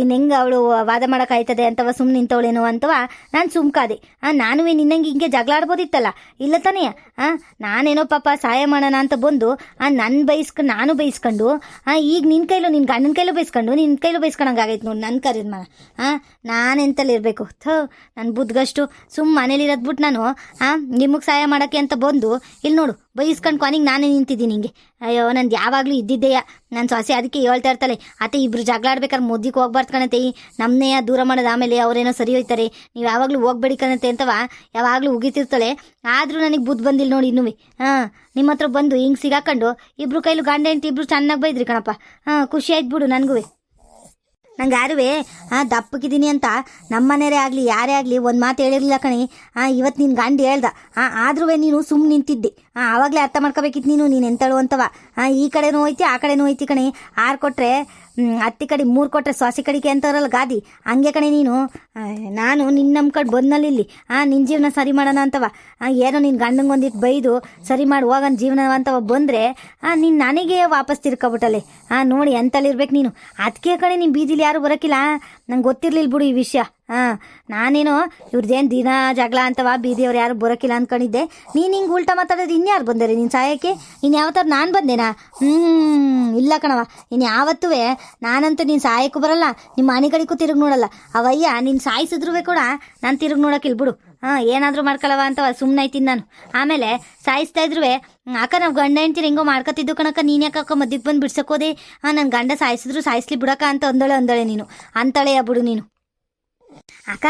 ಇನ್ನು ಹೆಂಗೆ ಅವಳು ವಾದ ಮಾಡೋಕ್ಕಾಯ್ತದೆ ಅಂತವ ಸುಮ್ಮನೆ ನಿಂತವಳೇನೋ ಅಂತವ ನಾನು ಸುಮ್ಕಾದೆ. ನಾನು ನಿನ್ನಂಗೆ ಹಿಂಗೆ ಜಗಳಾಡ್ಬೋದಿತ್ತಲ್ಲ, ಇಲ್ಲ ತಾನೇ? ನಾನೇನೋ ಪಾಪ ಸಹಾಯ ಮಾಡೋಣ ಅಂತ ಬಂದು ನಾನು ಬೈಸ್ಕೊಂಡು ಈಗ ನಿನ್ನ ಕೈಲೂ ನಿನ್ನ ಗಂಡನ ಕೈಲೂ ಬೈಸ್ಕೊಂಡು ನಿನ್ನ ಕೈಲೂ ಬೈಸ್ಕೊಂಡಂಗೆ ಆಗೈತೆ ನೋಡಿ ನನ್ನ ಕರೀದ್ ಮನ. ನಾನೆಂತಲ್ಲಿ ಇರಬೇಕು? ನನ್ನ ಬುದ್ಧಗಷ್ಟು ಮನೇಲಿರೋದು ಬಿಟ್ಟು ನಾನು ನಿಮಗೆ ಸಹಾಯ ಮಾಡೋಕ್ಕೆ ಅಂತ ಬಂದು ಇಲ್ಲಿ ನೋಡು ಬೈಸ್ಕೊಂಡು ಕೊನೆಗೆ ನಾನೇ ನಿಂತಿದ್ದೀನಿ ಹಿಂಗೆ. ಅಯ್ಯೋ ನಂದು ಯಾವಾಗಲೂ ಇದ್ದಿದ್ದೆಯ ನನ್ನ ಸೊಸೆ, ಅದಕ್ಕೆ ಹೇಳ್ತಾ ಇರ್ತಾಳೆ ಅತ್ತೆ ಇಬ್ರು ಜಗಳ ಆಡ್ಬೇಕಾದ್ರೆ ಮುದ್ದಿಗೆ ಹೋಗ್ಬಾರ್ದು ಕಣತೆ, ನಮ್ಮನ್ನೇ ದೂರ ಮಾಡೋದು, ಆಮೇಲೆ ಅವರೇನೋ ಸರಿ ಹೋಯ್ತಾರೆ, ನೀವು ಯಾವಾಗಲೂ ಹೋಗ್ಬೇಡಿ ಕಣತೆ ಅಂತವ ಯಾವಾಗಲೂ ಉಗಿತಿರ್ತಾಳೆ. ಆದರೂ ನನಗೆ ಬುದ್ಧಿ ಬಂದಿಲ್ಲ ನೋಡಿ ಇನ್ನೂ. ನಿಮ್ಮ ಹತ್ರ ಬಂದು ಹಿಂಗೆ ಸಿಗಾಕೊಂಡು ಇಬ್ರು ಕೈಲೂ ಗಂಡ ಹೆಂಡ್ತಿ ಇಬ್ರು ಚೆನ್ನಾಗಿ ಬೈದ್ರಿ ಕಣಪ್ಪ. ಖುಷಿ ಆಯ್ತು ಬಿಡು ನನಗೂ. ನಂಗೆ ಯಾರುವೆ ದಪ್ಪಕ್ಕಿದ್ದೀನಿ ಅಂತ ನಮ್ಮ ಮನೆಯವರೇ ಆಗಲಿ ಯಾರೇ ಆಗಲಿ ಒಂದು ಮಾತು ಹೇಳಿರಲಿಲ್ಲ ಕಣಿ. ಇವತ್ತು ನಿನ್ನ ಗಂಡ ಹೇಳ್ದ, ಆದ್ರೂ ನೀನು ಸುಮ್ಮನೆ ನಿಂತಿದ್ದೆ. ಆವಾಗಲೇ ಅರ್ಥ ಮಾಡ್ಕೋಬೇಕಿತ್ತು ನೀನು ಎಂತಳು ಅಂತವ. ಈ ಕಡೆನೂ ಹೋಯ್ತಿ ಆ ಕಡೆನೂ ಹೋಯ್ತಿ ಕಣಿ. 6 ಕೊಟ್ಟರೆ ಅತ್ತಿ ಕಡೆ, 3 ಕೊಟ್ಟರೆ ಸೊಸೆ ಕಡೆಗೆ ಅಂತಾರಲ್ಲ ಗಾದಿ, ಹಂಗೆ ಕಣೆ ನೀನು. ನಾನು ನಿನ್ನ ನಂಬ್ಕೊಂಡು ಬಂದಲ್ಲಿ ಇಲ್ಲಿ ನಿನ್ನ ಜೀವನ ಸರಿ ಮಾಡೋಣ ಅಂತವ. ಏನೋ ನಿನ್ನ ಗಂಡಂಗೆ ಒಂದಿಟ್ಟು ಬೈದು ಸರಿ ಮಾಡಿ ಹೋಗೋಣ ಜೀವನ ಅಂತವ ಬಂದರೆ ನೀನು ನನಗೆ ವಾಪಸ್ ತಿರ್ಕೊಬಿಟ್ಟಲೆ. ನೋಡಿ ಎಂತಲ್ಲಿರ್ಬೇಕು ನೀನು. ಅದಕ್ಕೆ ಕಣೆ ನಿಮ್ಮ ಬೀದಿಲಿ ಯಾರು ಬರೋಕ್ಕಿಲ್ಲ. ನಂಗೆ ಗೊತ್ತಿರಲಿಲ್ಲ ಬಿಡು ಈ ವಿಷಯ. ನಾನೇನೋ ಇವ್ರದ್ದೇನು ದಿನ ಜಗಳ ಅಂತವ ಬೀದಿಯವ್ರು ಯಾರು ಬರೋಕ್ಕಿಲ್ಲ ಅಂದ್ಕೊಂಡಿದ್ದೆ. ನೀನು ಹಿಂಗೆ ಉಲ್ಟಾ ಮಾತಾಡೋದು ಇನ್ಯಾರು ಬಂದರೆ ನಿನ್ನ ಸಹಾಯಕ್ಕೆ? ಇನ್ನು ಯಾವತ್ತಾರು ನಾನು ಬಂದೇನಾ? ಇಲ್ಲ ಕಣವ, ಇನ್ನು ಯಾವತ್ತೂ ನಾನಂತೂ ನೀನು ಸಹಾಯಕ್ಕೂ ಬರಲ್ಲ, ನಿಮ್ಮ ಮನೆ ಕಡೆಗೂ ತಿರುಗಿ ನೋಡಲ್ಲ. ಅವಯ್ಯ ನೀನು ಸಾಯಿಸಿದ್ರು ಕೂಡ ನಾನು ತಿರುಗಿ ನೋಡೋಕ್ಕಿಲ್ಲ ಬಿಡು. ಏನಾದರೂ ಮಾಡ್ಕೊಳ್ಳವ ಅಂತವ ಸುಮ್ಮನೆ ಆಯ್ತೀನಿ ನಾನು. ಆಮೇಲೆ ಸಾಯಿಸ್ತಾ ಇದ್ರು ಅಕ್ಕ ನಾವು ಗಂಡ ಹೆಂಡ್ತೀರಿ ಹೆಂಗೋ ಮಾಡ್ಕೊತಿದ್ದು ಕಣಕ್ಕ, ನೀನು ಯಾಕಕ್ಕ ಮಧ್ಯಕ್ಕೆ ಬಂದು ಬಿಡ್ಸಕ್ಕೋದೆ? ನನ್ನ ಗಂಡ ಸಾಯಿಸಿದ್ರು ಸಾಯಿಸ್ಲಿ ಬಿಡಕ್ಕ ಅಂತ ಅಂದಳೆ ನೀನು. ಅಂತಳೆಯ ಬಿಡು ನೀನು. ಅಕ್ಕ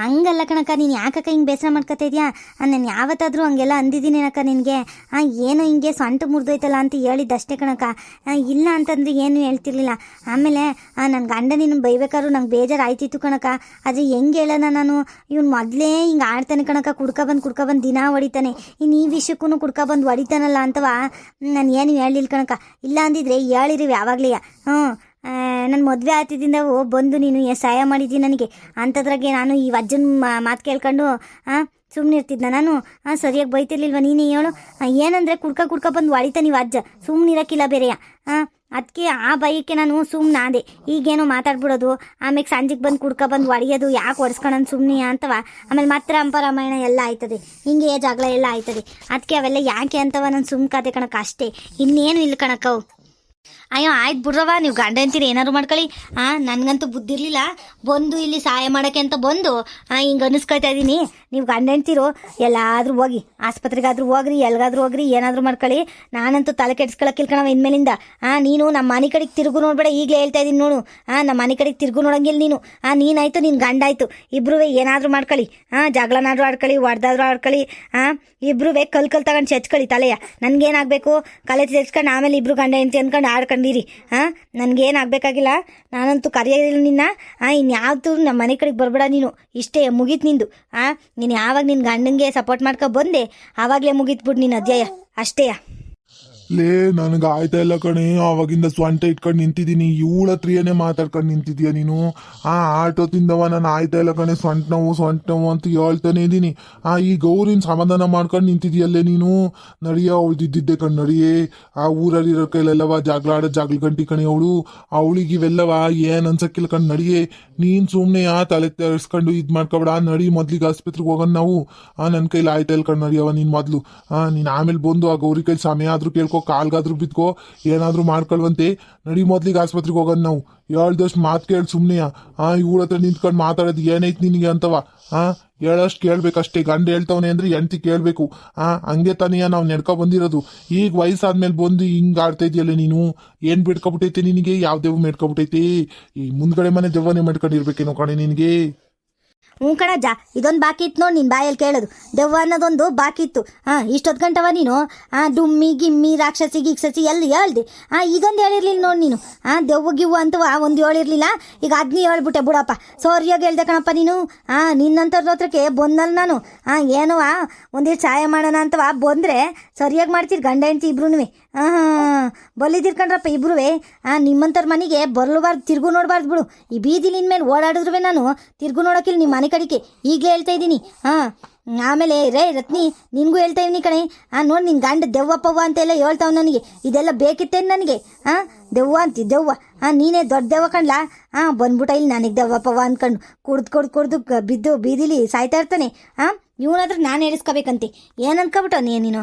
ಹಂಗಲ್ಲ ಕಣಕ್ಕ, ನೀನು ಯಾಕಕ್ಕ ಹಿಂಗೆ ಬೇಸರ ಮಾಡ್ಕೊತಾ ಇದೆಯಾ? ನಾನು ಯಾವತ್ತಾದರೂ ಹಂಗೆಲ್ಲ ಅಂದಿದ್ದೀನಿ ಅಕ್ಕ ನಿನಗೆ. ಏನೋ ಹಿಂಗೆ ಸೊಂಟ ಮುರಿದೋಯ್ತಲ್ಲ ಅಂತ ಹೇಳಿದ್ದಷ್ಟೇ ಕಣಕ್ಕ. ಇಲ್ಲ ಅಂತಂದ್ರೆ ಏನು ಹೇಳ್ತಿರ್ಲಿಲ್ಲ. ಆಮೇಲೆ ನನ್ನ ಗಂಡ ನೀನು ಬೈಬೇಕಾದ್ರೂ ನಂಗೆ ಬೇಜಾರು ಆಯ್ತಿತ್ತು ಕಣಕ್ಕ. ಆದರೆ ಹೆಂಗೆ ಹೇಳೋಣ ನಾನು, ಇವ್ನು ಮೊದಲೇ ಹಿಂಗೆ ಆಡ್ತಾನೆ ಕಣಕ್ಕ, ಕುಡ್ಕೊಬಂದು ದಿನ ಹೊಡಿತಾನೆ. ಇನ್ನು ಈ ವಿಷಯಕ್ಕೂ ಕುಡ್ಕೊಬಂದು ಹೊಡಿತಾನಲ್ಲ ಅಂತವ ನಾನು ಏನು ಹೇಳಿಲ್ಲ ಕಣಕ್ಕ. ಇಲ್ಲ ಅಂದಿದ್ರೆ ಹೇಳಿರಿ ಯಾವಾಗಲೇ. ನನ್ನ ಮದುವೆ ಆತಿದ್ದಿಂದ ಬಂದು ನೀನು ಸಹಾಯ ಮಾಡಿದ್ದೀನಿ ನನಗೆ ಅಂಥದ್ರಾಗೆ ನಾನು ಈ ಅಜ್ಜನ ಮಾತು ಕೇಳ್ಕೊಂಡು ಸುಮ್ಮನೆ ಇರ್ತಿದ್ನ ನಾನು ಸರಿಯಾಗಿ ಬೈತಿರ್ಲಿಲ್ವ ನೀನೇ ಹೇಳು ಏನಂದರೆ ಕುಡ್ಕ ಬಂದು ಹೊಡಿತ ನೀವು ಅಜ್ಜ ಸುಮ್ಮನೆ ಇರೋಕ್ಕಿಲ್ಲ ಬೇರೆಯ ಅದಕ್ಕೆ ಆ ಭಯಕ್ಕೆ ನಾನು ಸುಮ್ಮನೆ ಆದೆ ಈಗೇನೋ ಮಾತಾಡ್ಬಿಡೋದು ಆಮೇಲೆ ಸಂಜೆಗೆ ಬಂದು ಬಂದು ಹೊಡಿಯೋದು ಯಾಕೆ ಹೊಡ್ಸ್ಕೊಳೋದು ಸುಮ್ಮನೆ ಅಂತವ ಆಮೇಲೆ ಮತ್ತೆ ರಾಮಾಯಣ ಎಲ್ಲ ಆಯ್ತದೆ ಹಿಂಗೆ ಜಗಳ ಎಲ್ಲ ಆಯ್ತದೆ ಅದಕ್ಕೆ ಅವೆಲ್ಲ ಯಾಕೆ ಅಂತವ ನಾನು ಸುಮ್ಮ ಕಾದೆ ಕಣಕ್ಕ ಅಷ್ಟೇ ಇನ್ನೇನು ಇಲ್ಲ ಕಣಕ್ಕವು ಅಯ್ಯೋ ಆಯ್ತು ಬಿಡ್ರವ ನೀವು ಗಂಡ ಅಂತೀರಿ ಏನಾದ್ರು ಮಾಡ್ಕೊಳ್ಳಿ ನನಗಂತೂ ಬುದ್ಧಿ ಇರಲಿಲ್ಲ ಬಂದು ಇಲ್ಲಿ ಸಹಾಯ ಮಾಡೋಕ್ಕೆ ಅಂತ ಬಂದು ಹಿಂಗೆ ಅನ್ನಿಸ್ಕೊಳ್ತಾ ಇದ್ದೀನಿ ನೀವು ಗಂಡ ಅಂತೀರೋ ಎಲ್ಲಾದರೂ ಹೋಗಿ ಆಸ್ಪತ್ರೆಗಾದ್ರೂ ಹೋಗ್ರಿ ಎಲ್ಗಾದ್ರೂ ಹೋಗ್ರಿ ಏನಾದರೂ ಮಾಡ್ಕೊಳ್ಳಿ ನಾನಂತೂ ತಲೆ ಕೆಡ್ಸ್ಕೊಳಕ್ಕಿಲ್ಕಣವ ಇನ್ಮೇಲಿಂದ ನೀನು ನಮ್ಮ ಮನೆ ಕಡೆಗೆ ತಿರುಗು ನೋಡ್ಬೇಡ ಈಗಲೇ ಹೇಳ್ತಾ ಇದ್ದೀನಿ ನೋಡು ನಮ್ಮ ಮನೆ ಕಡೆಗೆ ತಿರುಗು ನೋಡಂಗಿಲ್ಲ ನೀನು ನೀನಾಯ್ತು ನಿನ್ನ ಗಂಡ ಆಯಿತು ಇಬ್ರೂ ಏನಾದರೂ ಮಾಡ್ಕೊಳ್ಳಿ ಜಗಳನಾದ್ರೂ ಆಡ್ಕೊಳ್ಳಿ ಹೊಡೆದಾದ್ರೂ ಆಡ್ಕೊಳ್ಳಿ ಇಬ್ರೂ ಕಲ್ ತಗೊಂಡು ಚೆಚ್ಕೊಳ್ಳಿ ತಲೆಯ ನನಗೇನಾಗಬೇಕು ಕಲೆ ತೆಚ್ಕೊಂಡು ಆಮೇಲೆ ಇಬ್ರು ಗಂಡ ಹೆಂಡ್ತಿ ಅಂದ್ಕೊಂಡು ಆಡ್ಕೊಂಡಿರಿ ನನಗೇನಾಗಬೇಕಾಗಿಲ್ಲ ನಾನಂತೂ ಕರೆಯೋದಿಲ್ಲ ನಿನ್ನ ಇನ್ಯಾವ್ದು ನಮ್ಮ ಮನೆ ಕಡೆಗೆ ಬರಬೇಡ ನೀನು ಇಷ್ಟೇ ಮುಗೀತು ನಿಂದು ನೀನು ಯಾವಾಗ ನಿನ್ನ ಗಂಡಂಗೆ ಸಪೋರ್ಟ್ ಮಾಡ್ಕೊ ಬಂದೆ ಆವಾಗಲೇ ಮುಗೀತ್ಬಿಟ್ಟು ನಿನ್ನ ಅಧ್ಯಾಯ ಅಷ್ಟೇಯ ಲೇ ನನಗೆ ಆಯ್ತಾ ಇಲ್ಲ ಕಣೆ ಆವಾಗಿಂದ ಸ್ವಂಟ ಇಟ್ಕೊಂಡು ನಿಂತಿದ್ದೀನಿ ಇವಳ ಹತ್ರನೇ ಮಾತಾಡ್ಕೊಂಡು ನಿಂತಿದ್ಯಾ ನೀನು ಆಟೋ ತಿಂದವ ನಾನು ಆಯ್ತಾ ಇಲ್ಲ ಕಣೆ ಸೊಂಟ ನೋವು ಅಂತ ಹೇಳ್ತಾನೆ ಇದ್ದೀನಿ ಈ ಗೌರಿನ ಸಮಾಧಾನ ಮಾಡ್ಕೊಂಡು ನಿಂತಿದ್ಯಲ್ಲೇ ನೀನು ನಡಿಯ ಅವಳ್ದಿದ್ದಿದ್ದೆ ಕಣ್ ನಡಿಯೇ ಊರಲ್ಲಿರೋ ಕೈಲೆಲ್ಲವ ಜಾಗಲ ಗಂಟಿ ಕಣೆ ಅವಳಿಗೆ ಇವೆಲ್ಲವ ಏನು ಅನ್ಸಕ್ಕಿಲ್ಲ ಕಣ್ ನಡಿಯೇ ನೀನು ಸುಮ್ಮನೆ ತಲೆ ತೆರೆಸ್ಕೊಂಡು ಇದು ಮಾಡ್ಕೊಬೇಡ ನಡಿ ಮೊದ್ಲಿಗೆ ಆಸ್ಪತ್ರೆಗೆ ಹೋಗೋಣ ನಾವು ನನ್ನ ಕೈಲಿ ಆಯ್ತಾ ಇಲ್ಲ ಕಣ್ ನಡಿಯವ ನೀನು ಮೊದಲು ನೀನು ಆಮೇಲೆ ಬಂದು ಆ ಗೌರಿ ಕೈಲಿ ಸಮಯ ಆದರೂ ಕೇಳ್ಕೊ ಕಾಲ್ಗಾದ್ರೂ ಬಿದ್ಕೋ ಏನಾದ್ರೂ ಮಾಡ್ಕೊಳ್ವಂತೆ ನಡಿ ಮೊದ್ಲಿಗೆ ಆಸ್ಪತ್ರೆಗೆ ಹೋಗೋಣ ನಾವು ಹೇಳ್ದಷ್ಟು ಮಾತು ಕೇಳಿ ಸುಮ್ಮನೆ ಇವಳ ಹತ್ರ ನಿಂತ್ಕೊಂಡು ಮಾತಾಡೋದು ಏನೈತಿ ನಿನಗೆ ಅಂತವ ಹೇಳಷ್ಟು ಕೇಳ್ಬೇಕಷ್ಟೇ ಗಂಡ ಹೇಳ್ತವನೆ ಅಂದ್ರೆ ಹೆಂಡ್ತಿ ಕೇಳಬೇಕು ಹಂಗೆ ತಾನೆಯ ನಾವು ನಡ್ಕೊ ಬಂದಿರೋದು ಈಗ ವಯಸ್ಸಾದ್ಮೇಲೆ ಬಂದು ಹಿಂಗೆ ಆಡ್ತಾ ಇದೆಯಲ್ಲ ನೀನು ಏನು ಬಿಡ್ಕೊಬಿಟ್ಟೈತೆ ನಿನಗೆ ಯಾವ ದೆವ್ವ ಮೇಡ್ಕೊಬಿಟ್ಟೈತೆ ಈ ಮುಂದ್ಗಡೆ ಮನೆ ದೆವ್ವನೇ ಮಾಡ್ಕೊಂಡಿರ್ಬೇಕೇನೋ ಕಣೆ ನಿನಗೆ ಕಣಜ್ಜ ಇದೊಂದು ಬಾಕಿ ಇತ್ತು ನೋಡಿ ನಿನ್ನ ಬಾಯಲ್ಲಿ ಕೇಳೋದು ದೆವ್ವ ಅನ್ನೋದೊಂದು ಬಾಕಿ ಇತ್ತು ಇಷ್ಟೊತ್ತು ಗಂಟವ ನೀನು ಡುಮ್ಮಿ ಗಿಮ್ಮಿ ರಾಕ್ಷಸಿ ಗೀಕ್ಷಸಿ ಎಲ್ಲ ಹೇಳ್ದೆ ಇದೊಂದು ಹೇಳಿರ್ಲಿಲ್ಲ ನೋಡಿ ನೀನು ದೆವ್ವ ಗಿವ್ವ ಅಂತವ ಒಂದು ಹೇಳಿರ್ಲಿಲ್ಲ ಈಗ ಅದನ್ನೇ ಹೇಳ್ಬಿಟ್ಟೆ ಬಿಡಪ್ಪ ಸರಿಯಾಗಿ ಹೇಳ್ದೆ ಕಣಪ್ಪ ನೀನು ನಿನ್ನಂಥವ್ರ ಹತ್ರಕ್ಕೆ ಬಂದಲ್ಲ ನಾನು ಏನವ ಒಂದೇ ಸಹಾಯ ಮಾಡೋಣ ಅಂತವ ಬಂದರೆ ಸರಿಯಾಗಿ ಮಾಡ್ತೀರಿ ಗಂಡ ಹೆಂಡ್ತಿ ಇಬ್ರು ಬಲ್ಲಿದಿರ್ಕಂಡ್ರಪ್ಪ ಇಬ್ರು ನಿಮ್ಮಂಥವ್ರ ಮನೆಗೆ ಬರಲಬಾರ್ದು ತಿರ್ಗು ನೋಡಬಾರ್ದು ಬಿಡು ಈ ಬೀದಿಲಿ ಇನ್ಮೇಲೆ ಓಡಾಡಿದ್ರು ನಾನು ತಿರ್ಗು ನೋಡೋಕ್ಕಿಲ್ಲ ನಿಮ್ಮ ಮನೆ ಕಡೆಗೆ ಈಗಲೇ ಹೇಳ್ತಾ ಇದ್ದೀನಿ ಆಮೇಲೆ ರತ್ನಿ ನಿನಗೂ ಹೇಳ್ತಾ ಇದ್ದೀನಿ ಕಣೆ ನೋಡಿ ನಿನ್ನ ಗಂಡ ದೆವ್ವಪ್ಪವ್ವ ಅಂತೆಲ್ಲ ಹೇಳ್ತಾವ ನನಗೆ ಇದೆಲ್ಲ ಬೇಕಿತ್ತೇನು ನನಗೆ ದೆವ್ವ ಅಂತಿ ದೆವ್ವ ನೀನೇ ದೊಡ್ಡ ದೆವ್ವ ಕಣ್ಲಾ ಬಂದ್ಬಿಟ್ಟ ಇಲ್ಲಿ ನನಗೆ ದೆವ್ವಪ್ಪವ್ವ ಅಂದ್ಕೊಂಡು ಕುಡ್ದು ಬಿದ್ದು ಬೀದಿಲಿ ಸಾಯ್ತಾ ಇರ್ತಾನೆ ಇವನಾದ್ರೂ ನಾನು ಹೇಳಿಸ್ಕೋಬೇಕಂತೆ ಏನು ಅನ್ಕೊಬಿಟ್ಟು ನೀನು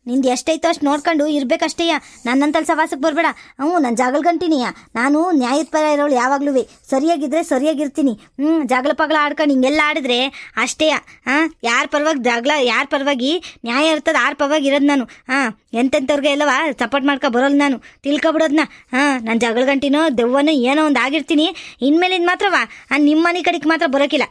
ನಿಂದು ಎಷ್ಟೈತೋ ಅಷ್ಟು ನೋಡ್ಕೊಂಡು ಇರ್ಬೇಕಷ್ಟೇಯ ನನ್ನಂತಲ್ಲಿ ಸವಾಸಕ್ಕೆ ಬರಬೇಡ ನಾನು ಜಾಗಲ್ ಗಂಟಿನಿಯ ನಾನು ನ್ಯಾಯದ ಪರ ಇರೋಳು ಯಾವಾಗಲೂ ಸರಿಯಾಗಿದ್ದರೆ ಸರಿಯಾಗಿರ್ತೀನಿ ಜಗಳ ಪಗಳ ಆಡ್ಕೊಂಡು ಹಿಂಗೆಲ್ಲ ಆಡಿದ್ರೆ ಅಷ್ಟೇಯ ಯಾರ ಪರವಾಗಿ ನ್ಯಾಯ ಇರ್ತದೆ ಆರ ಪರವಾಗಿ ಇರೋದು ನಾನು ಎಂತೆಂಥವ್ರಿಗೆ ಎಲ್ಲವ ಸಪೋರ್ಟ್ ಮಾಡ್ಕೊ ಬರೋಲ್ಲ ನಾನು ತಿಳ್ಕೊಬಿಡೋದನ್ನ ನಾನು ಜಗಳ ಗಂಟಿನೋ ದೆವ್ವನೋ ಏನೋ ಒಂದು ಆಗಿರ್ತೀನಿ ಇನ್ಮೇಲಿಂದ ಮಾತ್ರವಾ ನಿಮ್ಮ ಮನೆ ಕಡೆಗೆ ಮಾತ್ರ ಬರೋಕಿಲ್ಲ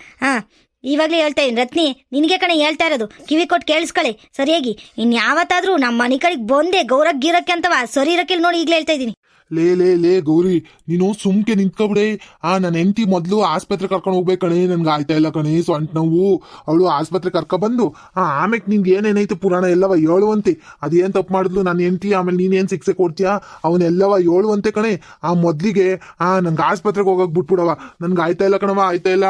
ಇವಾಗಲೇ ಹೇಳ್ತಾ ಇದ್ದೀನಿ ರತ್ನಿ ನಿನಗೆ ಕಣೆ ಹೇಳ್ತಾ ಇರೋದು ಕಿವಿ ಕೊಟ್ಟು ಕೇಳಿಸ್ಕೊಳ್ಳಿ ಸರಿಯಾಗಿ ಇನ್ಯಾವತ್ತಾದರೂ ನಮ್ಮ ಮನೆ ಕಡೆಗೆ ಬಂದೆ ಗೌರಕ್ಕೆ ಗೀರಕ್ಕೆ ಅಂತವ ಸರಿ ಇರಕ್ಕಿಲ್ಲ ನೋಡಿ ಈಗಲೇ ಹೇಳ್ತಾ ಇದ್ದೀನಿ ಲೇ ಗೌರಿ ನೀನು ಸುಮ್ಕೆ ನಿಂತ್ಕೊಬಿಡೆ ನನ್ನ ಹೆಂಡತಿ ಮೊದಲು ಆಸ್ಪತ್ರೆ ಕರ್ಕೊಂಡು ಹೋಗ್ಬೇಕು ಕಣೆ ನನ್ಗೆ ಆಯ್ತಾ ಇಲ್ಲ ಕಣೆ ಸೊಂಟ ನೋವು ಅವಳು ಆಸ್ಪತ್ರೆ ಕರ್ಕೊಬಂದು ಆಮೇಲೆ ನಿನ್ಗೆ ಏನೇನೈತೆ ಪುರಾಣ ಎಲ್ಲವ ಹೇಳುವಂತೆ ಅದೇನು ತಪ್ಪು ಮಾಡಿದ್ಲು ನನ್ನ ಹೆಂಡತಿ ಆಮೇಲೆ ನೀನೇನು ಶಿಕ್ಷೆ ಕೊಡ್ತೀಯಾ ಅವನ್ನೆಲ್ಲವ ಹೇಳುವಂತೆ ಕಣೆ ಮೊದಲಿಗೆ ನಂಗೆ ಆಸ್ಪತ್ರೆಗೆ ಹೋಗಕ್ಕೆ ಬಿಟ್ಬಿಡವ ನನ್ಗೆ ಆಯ್ತಾ ಇಲ್ಲ ಕಣವ ಆಯ್ತಾ ಇಲ್ಲ